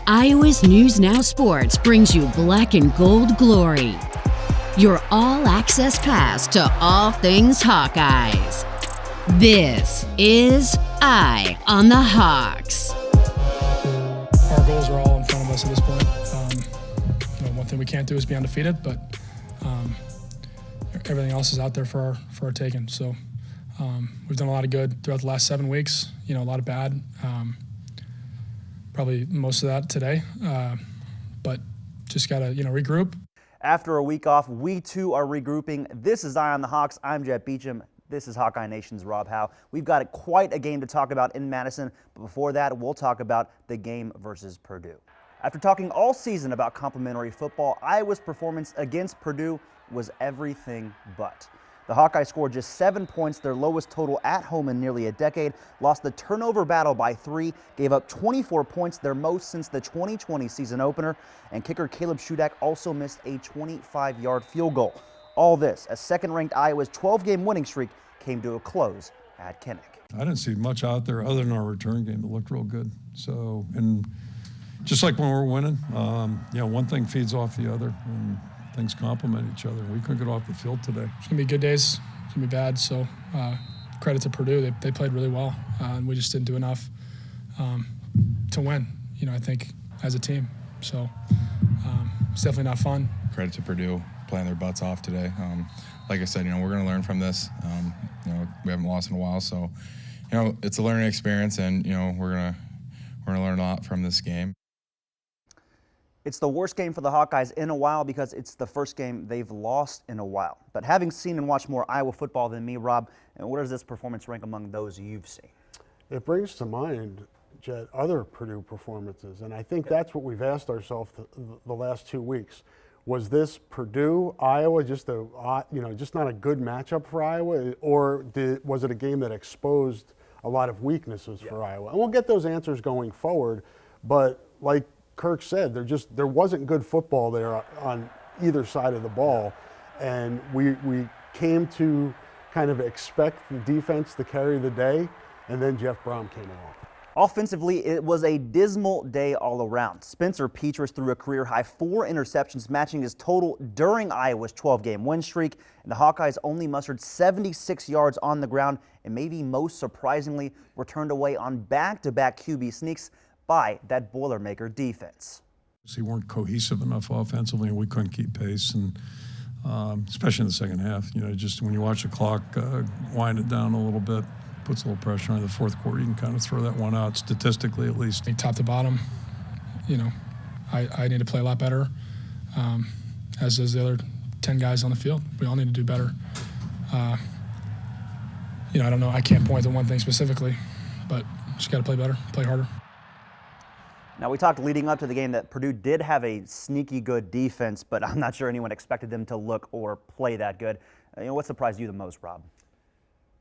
Iowa's News Now Sports brings you black and gold glory. Your all-access pass to all things Hawkeyes. This is Eye on the Hawks. Our goals are all in front of us at this point. One thing we can't do is be undefeated, but everything else is out there for our taking. So we've done a lot of good throughout the last 7 weeks. A lot of bad. Probably most of that today, but just gotta regroup. After a week off, we too are regrouping. This is Eye on the Hawks. I'm Jett Beachum. This is Hawkeye Nation's Rob Howe. We've got quite a game to talk about in Madison, but before that, we'll talk about the game versus Purdue. After talking all season about complimentary football, Iowa's performance against Purdue was everything but. The Hawkeyes scored just 7 points, their lowest total at home in nearly a decade, lost the turnover battle by 3, gave up 24 points, their most since the 2020 season opener, and kicker Caleb Shudak also missed a 25-yard field goal. All this as second-ranked Iowa's 12-game winning streak came to a close at Kinnick. I didn't see much out there other than our return game. It looked real good. So, and just like when we're winning, one thing feeds off the other, and things complement each other. We couldn't get off the field today. It's going to be good days. It's going to be bad. So credit to Purdue. They played really well, and we just didn't do enough to win, I think, as a team. So it's definitely not fun. Credit to Purdue playing their butts off today. Like I said, we're going to learn from this. We haven't lost in a while, so it's a learning experience, and we're going to learn a lot from this game. It's the worst game for the Hawkeyes in a while because it's the first game they've lost in a while. But having seen and watched more Iowa football than me, Rob, where does this performance rank among those you've seen? It brings to mind, Jett, other Purdue performances, and I think that's what we've asked ourselves the last 2 weeks. Was this Purdue, Iowa, just not a good matchup for Iowa, or was it a game that exposed a lot of weaknesses for Iowa? And we'll get those answers going forward, but like Kirk said, there wasn't good football there on either side of the ball, and we came to kind of expect the defense to carry the day, and then Jeff Brom came along. Offensively, it was a dismal day all around. Spencer Petras threw a career-high 4 interceptions, matching his total during Iowa's 12-game win streak, and the Hawkeyes only mustered 76 yards on the ground, and maybe most surprisingly, were turned away on back-to-back QB sneaks by that Boilermaker defense. We weren't cohesive enough offensively, and we couldn't keep pace, and especially in the second half. Just when you watch the clock wind it down a little bit, puts a little pressure on the fourth quarter. You can kind of throw that one out, statistically at least. Top to bottom, I need to play a lot better, as does the other 10 guys on the field. We all need to do better. I don't know. I can't point to one thing specifically, but just got to play better, play harder. Now, we talked leading up to the game that Purdue did have a sneaky good defense, but I'm not sure anyone expected them to look or play that good. What surprised you the most, Rob?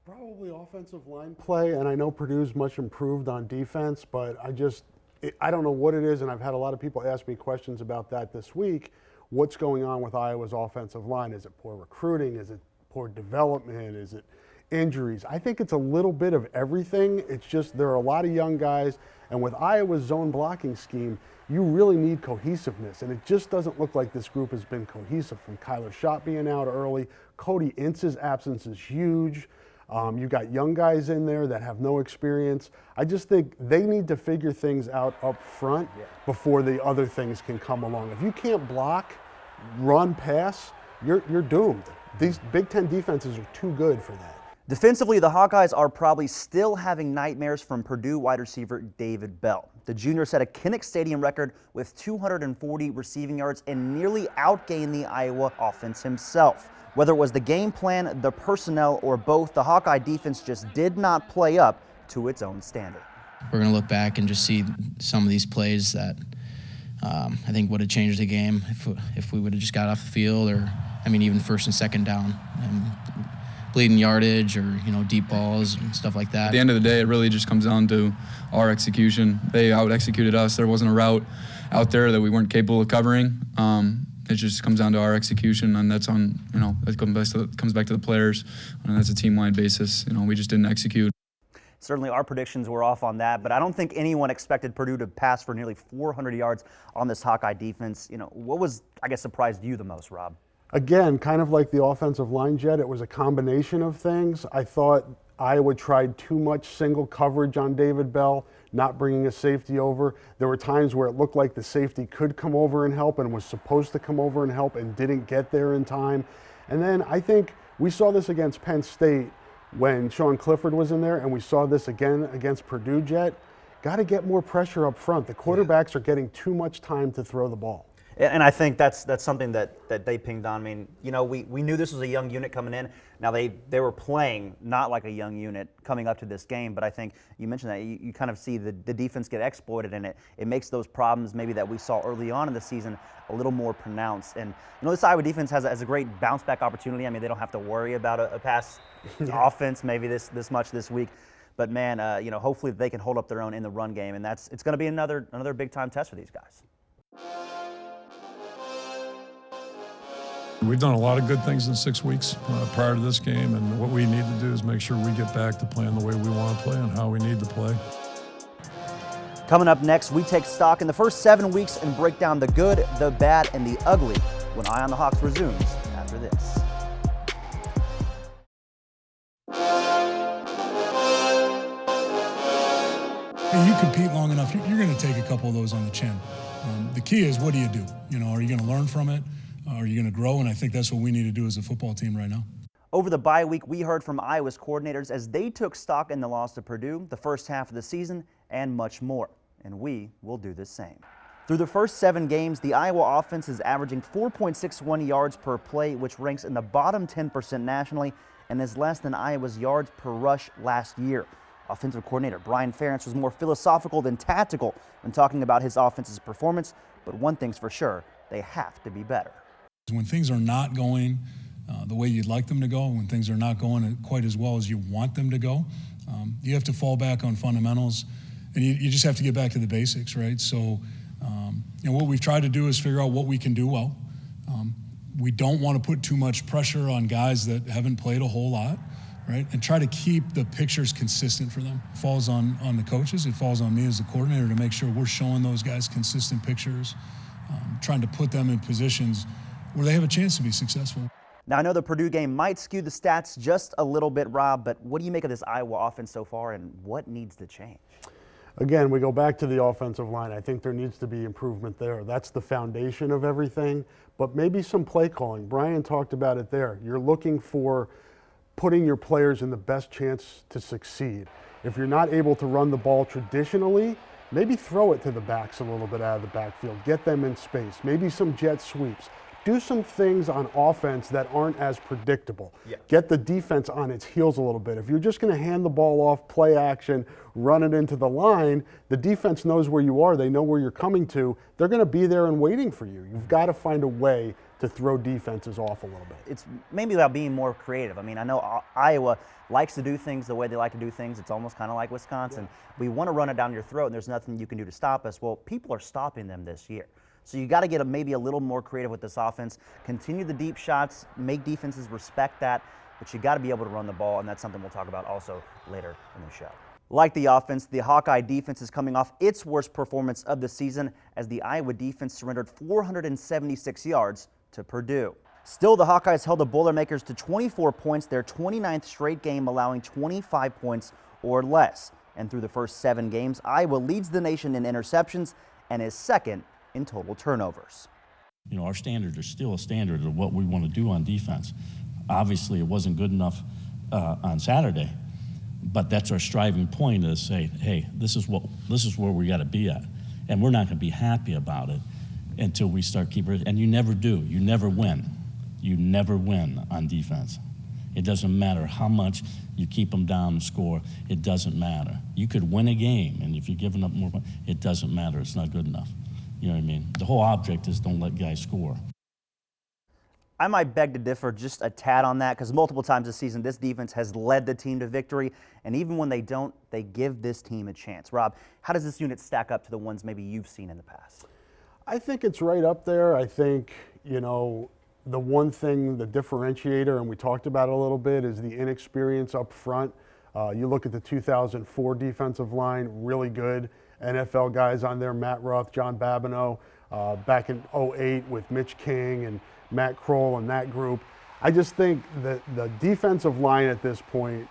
Probably offensive line play, and I know Purdue's much improved on defense, but I don't know what it is, and I've had a lot of people ask me questions about that this week. What's going on with Iowa's offensive line? Is it poor recruiting? Is it poor development? Is it injuries? I think it's a little bit of everything. It's just there are a lot of young guys, and with Iowa's zone blocking scheme, you really need cohesiveness, and it just doesn't look like this group has been cohesive, from Kyler Schott being out early. Cody Ince's absence is huge. You've got young guys in there that have no experience. I just think they need to figure things out up front before the other things can come along. If you can't block, run, pass, you're doomed. These Big Ten defenses are too good for that. Defensively, the Hawkeyes are probably still having nightmares from Purdue wide receiver David Bell. The junior set a Kinnick Stadium record with 240 receiving yards and nearly outgained the Iowa offense himself. Whether it was the game plan, the personnel, or both, the Hawkeye defense just did not play up to its own standard. We're going to look back and just see some of these plays that I think would have changed the game if we would have just got off the field, or, even first and second down. Bleeding yardage or, deep balls and stuff like that. At the end of the day, it really just comes down to our execution. They out-executed us. There wasn't a route out there that we weren't capable of covering. It just comes down to our execution, and that's on, that comes back to the players, and that's a team-wide basis. We just didn't execute. Certainly our predictions were off on that, but I don't think anyone expected Purdue to pass for nearly 400 yards on this Hawkeye defense. What was, I guess, surprised you the most, Rob? Again, kind of like the offensive line, Jett, it was a combination of things. I thought Iowa tried too much single coverage on David Bell, not bringing a safety over. There were times where it looked like the safety could come over and help and was supposed to come over and help and didn't get there in time. And then I think we saw this against Penn State when Sean Clifford was in there, and we saw this again against Purdue, Jett. Got to get more pressure up front. The quarterbacks are getting too much time to throw the ball. And I think that's something that they pinged on. I mean, we knew this was a young unit coming in. Now they were playing not like a young unit coming up to this game, but I think you mentioned that you kind of see the defense get exploited, and it makes those problems maybe that we saw early on in the season a little more pronounced. And this Iowa defense has a great bounce back opportunity. I mean, they don't have to worry about a pass offense maybe this much this week. But man, hopefully they can hold up their own in the run game, and it's going to be another big time test for these guys. We've done a lot of good things in 6 weeks prior to this game, and what we need to do is make sure we get back to playing the way we want to play and how we need to play. Coming up next, we take stock in the first 7 weeks and break down the good, the bad, and the ugly when Eye on the Hawks resumes after this. Hey, you compete long enough, you're going to take a couple of those on the chin. The key is, what do? Are you going to learn from it? Are you going to grow? And I think that's what we need to do as a football team right now. Over the bye week, we heard from Iowa's coordinators as they took stock in the loss to Purdue, the first half of the season, and much more. And we will do the same. Through the first 7 games, the Iowa offense is averaging 4.61 yards per play, which ranks in the bottom 10% nationally and is less than Iowa's yards per rush last year. Offensive coordinator Brian Ferentz was more philosophical than tactical when talking about his offense's performance, but one thing's for sure, they have to be better. When things are not going the way you'd like them to go, when things are not going quite as well as you want them to go, you have to fall back on fundamentals, and you just have to get back to the basics, right? So, what we've tried to do is figure out what we can do well. We don't want to put too much pressure on guys that haven't played a whole lot, right? And try to keep the pictures consistent for them. It falls on the coaches. It falls on me as the coordinator to make sure we're showing those guys consistent pictures, trying to put them in positions where they have a chance to be successful. Now, I know the Purdue game might skew the stats just a little bit, Rob, but what do you make of this Iowa offense so far, and what needs to change? Again, we go back to the offensive line. I think there needs to be improvement there. That's the foundation of everything, but maybe some play calling. Brian talked about it there. You're looking for putting your players in the best chance to succeed. If you're not able to run the ball traditionally, maybe throw it to the backs a little bit out of the backfield. Get them in space. Maybe some jet sweeps. Do some things on offense that aren't as predictable. Yeah. Get the defense on its heels a little bit. If you're just going to hand the ball off, play action, run it into the line, the defense knows where you are. They know where you're coming to. They're going to be there and waiting for you. You've got to find a way to throw defenses off a little bit. It's maybe about being more creative. I mean, I know Iowa likes to do things the way they like to do things. It's almost kind of like Wisconsin. Yeah. We want to run it down your throat, and there's nothing you can do to stop us. Well, people are stopping them this year. So you got to get maybe a little more creative with this offense. Continue the deep shots, make defenses respect that, but you got to be able to run the ball, and that's something we'll talk about also later in the show. Like the offense, the Hawkeye defense is coming off its worst performance of the season as the Iowa defense surrendered 476 yards to Purdue. Still, the Hawkeyes held the Boilermakers to 24 points, their 29th straight game, allowing 25 points or less. And through the first 7 games, Iowa leads the nation in interceptions and is second in total turnovers. Our standard is still a standard of what we want to do on defense. Obviously, it wasn't good enough on Saturday, but that's our striving point, is say, hey, this is where we got to be at, and we're not going to be happy about it until we start keeping. And you never do. You never win. You never win on defense. It doesn't matter how much you keep them down and score. It doesn't matter. You could win a game, and if you're giving up more, it doesn't matter. It's not good enough. You know what I mean? The whole object is don't let guys score. I might beg to differ just a tad on that, because multiple times this season, this defense has led the team to victory, and even when they don't, they give this team a chance. Rob, how does this unit stack up to the ones maybe you've seen in the past? I think it's right up there. I think, the one thing, the differentiator, and we talked about it a little bit, is the inexperience up front. You look at the 2004 defensive line, really good NFL guys on there, Matt Ruff, John Babineau, back in '08 with Mitch King and Matt Kroll and that group. I just think that the defensive line at this point,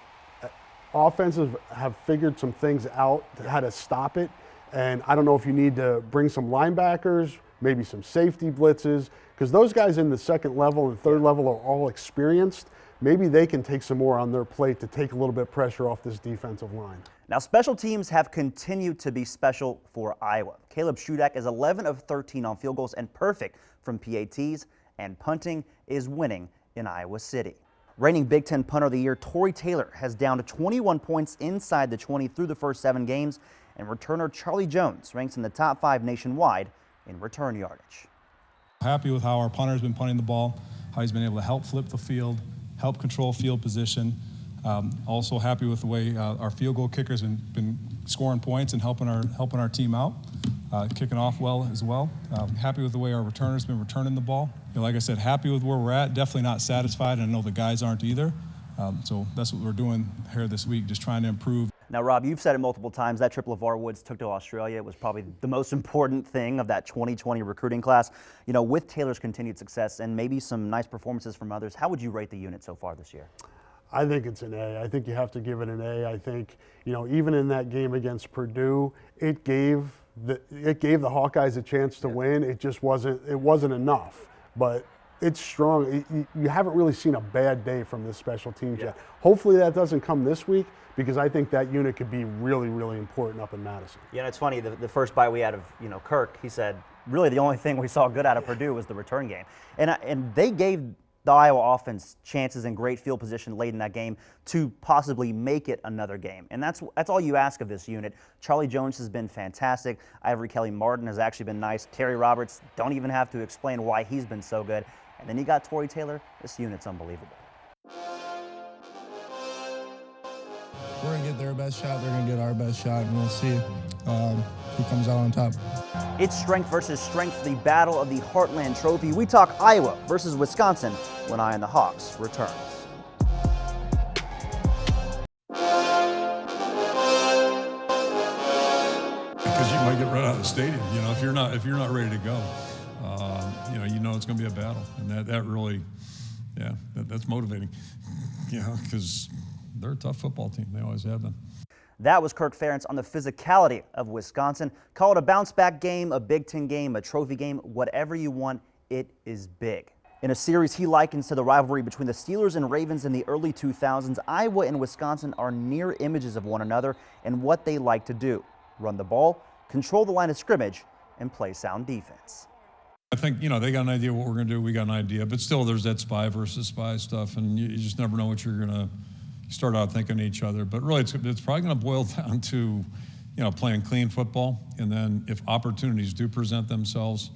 offenses have figured some things out, how to stop it. And I don't know if you need to bring some linebackers, maybe some safety blitzes, because those guys in the second level and third level are all experienced. Maybe they can take some more on their plate to take a little bit of pressure off this defensive line. Now, special teams have continued to be special for Iowa. Caleb Shudak is 11 of 13 on field goals and perfect from PATs, and punting is winning in Iowa City. Reigning Big Ten Punter of the Year, Tory Taylor has downed 21 points inside the 20 through the first 7 games, and returner Charlie Jones ranks in the top 5 nationwide in return yardage. Happy with how our punter's been punting the ball, how he's been able to help flip the field, help control field position. Also happy with the way our field goal kicker's been scoring points and helping our team out, kicking off well as well. Happy with the way our returner's been returning the ball. Like I said, happy with where we're at. Definitely not satisfied, and I know the guys aren't either. So that's what we're doing here this week, just trying to improve. Now, Rob, you've said it multiple times, that trip LeVar Woods took to Australia was probably the most important thing of that 2020 recruiting class. You know, with Taylor's continued success and maybe some nice performances from others, how would you rate the unit so far this year? I think it's an A. I think you have to give it an A. I think, you know, even in that game against Purdue, it gave the Hawkeyes a chance to win. It just wasn't enough. But it's strong. You haven't really seen a bad day from this special teams yet. Hopefully that doesn't come this week, because I think that unit could be really, really important up in Madison. Yeah, and it's funny, the first bite we had of, you know, Kirk, he said, really the only thing we saw good out of Purdue was the return game. And they gave the Iowa offense chances in great field position late in that game to possibly make it another game. And that's all you ask of this unit. Charlie Jones has been fantastic. Ivory Kelly-Martin has actually been nice. Terry Roberts, don't even have to explain why he's been so good. And then you got Tory Taylor. This unit's unbelievable. We're going to get their best shot, they're going to get our best shot, and we'll see who comes out on top. It's strength versus strength, the battle of the Heartland Trophy. We talk Iowa versus Wisconsin when Eye on the Hawks returns. Because you might get run out of the stadium, you know, if you're not ready to go. You know it's going to be a battle, and that really, that's motivating, because they're a tough football team. They always have been. That was Kirk Ferentz on the physicality of Wisconsin. Call it a bounce-back game, a Big Ten game, a trophy game, whatever you want, it is big. In a series he likens to the rivalry between the Steelers and Ravens in the early 2000s, Iowa and Wisconsin are near images of one another and what they like to do: run the ball, control the line of scrimmage, and play sound defense. I think, they got an idea what we're going to do. We got an idea, but still there's that spy versus spy stuff, and you just never know what you're going to start out thinking to each other. But really, it's probably going to boil down to, playing clean football, and then if opportunities do present themselves,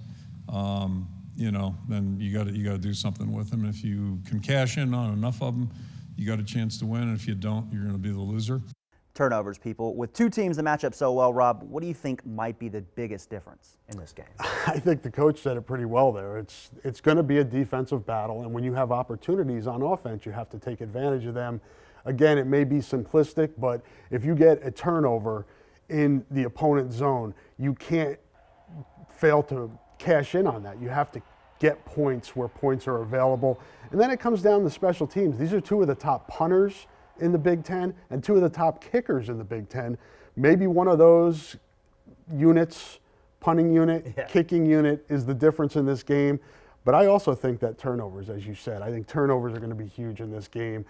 then you got to do something with them. If you can cash in on enough of them, you got a chance to win. And if you don't, you're going to be the loser. Turnovers, people. With two teams that match up so well, Rob, what do you think might be the biggest difference in this game? I think the coach said it pretty well there. It's going to be a defensive battle, and when you have opportunities on offense, you have to take advantage of them. Again, it may be simplistic, but if you get a turnover in the opponent's zone, you can't fail to cash in on that. You have to get points where points are available. And then it comes down to special teams. These are two of the top punters in the Big Ten and two of the top kickers in the Big Ten. Maybe one of those units, punting unit, kicking unit, is the difference in this game. But I also think that turnovers, as you said, I think turnovers are going to be huge in this game.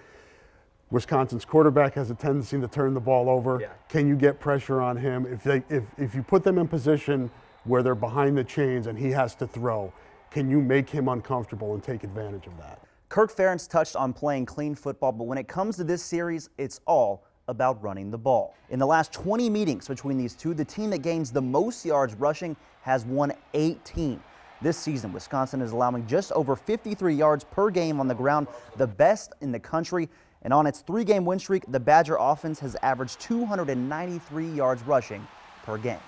Wisconsin's quarterback has a tendency to turn the ball over. Yeah. Can you get pressure on him? If you put them in position where they're behind the chains and he has to throw, can you make him uncomfortable and take advantage of that? Kirk Ferentz touched on playing clean football, but when it comes to this series, it's all about running the ball. In the last 20 meetings between these two, the team that gains the most yards rushing has won 18. This season, Wisconsin is allowing just over 53 yards per game on the ground, the best in the country. And on its 3-game win streak, the Badger offense has averaged 293 yards rushing per game.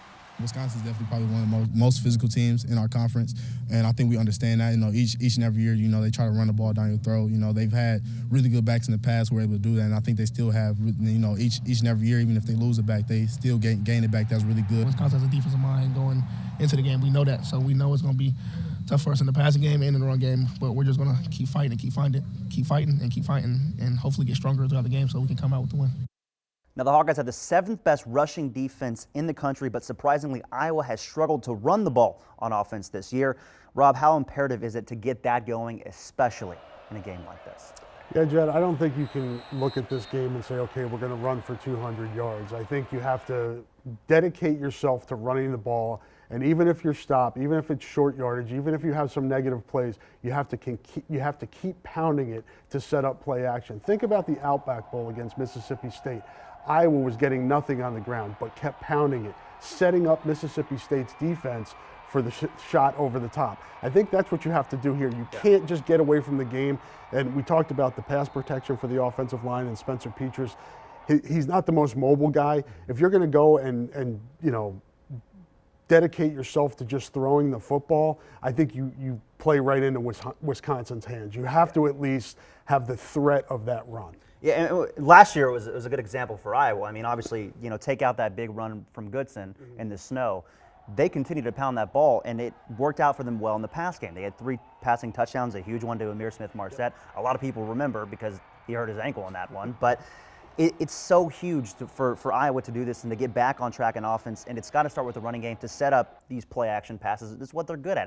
Wisconsin's definitely probably one of the most physical teams in our conference, and I think we understand that. Each and every year, they try to run the ball down your throat. They've had really good backs in the past who were able to do that, and I think they still have. Each and every year, even if they lose a back, they still gain it back. That's really good. Wisconsin has a defensive mind going into the game. We know that, so we know it's going to be tough for us in the passing game and in the run game. But we're just going to keep fighting and keep fighting, and hopefully get stronger throughout the game so we can come out with the win. Now, the Hawkeyes have the 7th best rushing defense in the country, but surprisingly, Iowa has struggled to run the ball on offense this year. Rob, how imperative is it to get that going, especially in a game like this? Yeah, Jett, I don't think you can look at this game and say, okay, we're going to run for 200 yards. I think you have to dedicate yourself to running the ball, and even if you're stopped, even if it's short yardage, even if you have some negative plays, you have to keep pounding it to set up play action. Think about the Outback Bowl against Mississippi State. Iowa was getting nothing on the ground, but kept pounding it, setting up Mississippi State's defense for the shot over the top. I think that's what you have to do here. You can't just get away from the game. And we talked about the pass protection for the offensive line and Spencer Petras. He's not the most mobile guy. If you're going to go and dedicate yourself to just throwing the football, I think you play right into Wisconsin's hands. You have to at least have the threat of that run. Yeah, and last year it was a good example for Iowa. I mean, obviously, take out that big run from Goodson in the snow. They continued to pound that ball, and it worked out for them well in the pass game. They had 3 passing touchdowns, a huge one to Amir Smith-Marset. A lot of people remember because he hurt his ankle on that one. But it's so huge for Iowa to do this and to get back on track in offense, and it's got to start with the running game to set up these play-action passes. It's what they're good at.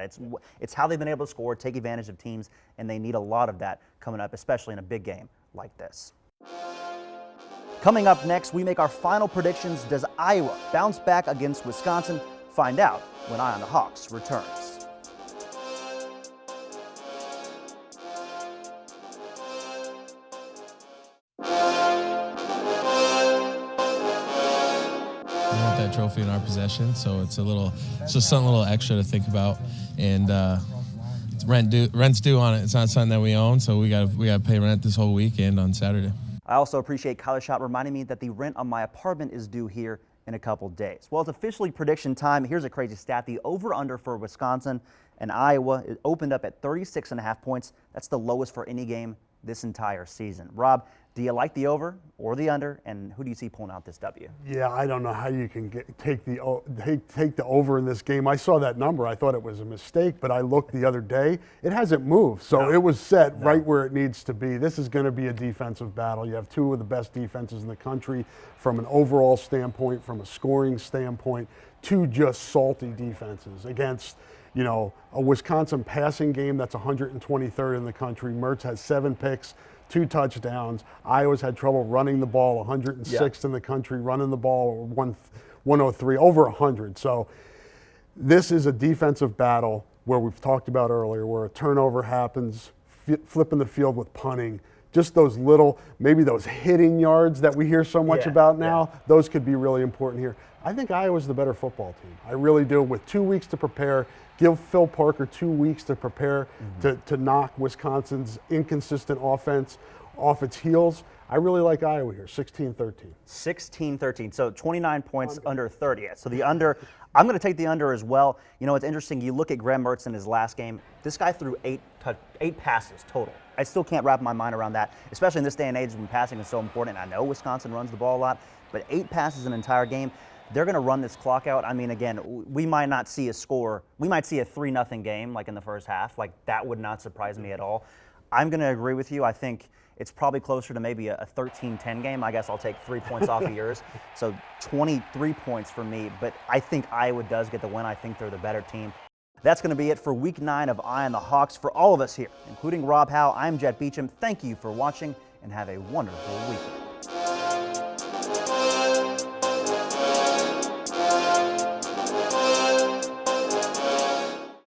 It's how they've been able to score, take advantage of teams, and they need a lot of that coming up, especially in a big game like this. Coming up next, we make our final predictions. Does Iowa bounce back against Wisconsin? Find out when Eye on the Hawks returns. We want that trophy in our possession, so it's just something a little extra to think about, and rent's due on it. It's not something that we own, so we got to pay rent this whole weekend on Saturday. I also appreciate Kyler Schott reminding me that the rent on my apartment is due here in a couple days. Well, it's officially prediction time. Here's a crazy stat. The over-under for Wisconsin and Iowa it opened up at 36.5 points. That's the lowest for any game this entire season. Rob, do you like the over or the under, and who do you see pulling out this W? Yeah, I don't know how you can take the over in this game. I saw that number. I thought it was a mistake, but I looked the other day. It hasn't moved, so it was set right where it needs to be. This is going to be a defensive battle. You have 2 of the best defenses in the country from an overall standpoint, from a scoring standpoint, 2 just salty defenses against a Wisconsin passing game that's 123rd in the country. Mertz has 7 picks, 2 touchdowns. Iowa's had trouble running the ball, 106th in the country, running the ball 103, over 100. So this is a defensive battle where we've talked about earlier, where a turnover happens, flipping the field with punting. Just those little, maybe those hitting yards that we hear so much about now, those could be really important here. I think Iowa's the better football team. I really do. With 2 weeks to prepare, give Phil Parker 2 weeks to prepare to knock Wisconsin's inconsistent offense off its heels. I really like Iowa here, 16-13. 16-13, so 29 points under 30. So the under, I'm going to take the under as well. It's interesting. You look at Graham Mertz in his last game. This guy threw 8 passes total. I still can't wrap my mind around that, especially in this day and age when passing is so important. I know Wisconsin runs the ball a lot, but 8 passes an entire game. They're going to run this clock out. I mean, again, we might not see a score. We might see a 3-0 game like in the first half. Like, that would not surprise me at all. I'm going to agree with you. I think it's probably closer to maybe a 13-10 game. I guess I'll take 3 points off of yours. So 23 points for me. But I think Iowa does get the win. I think they're the better team. That's going to be it for Week 9 of Eye on the Hawks. For all of us here, including Rob Howe, I'm Jett Beachum. Thank you for watching, and have a wonderful weekend.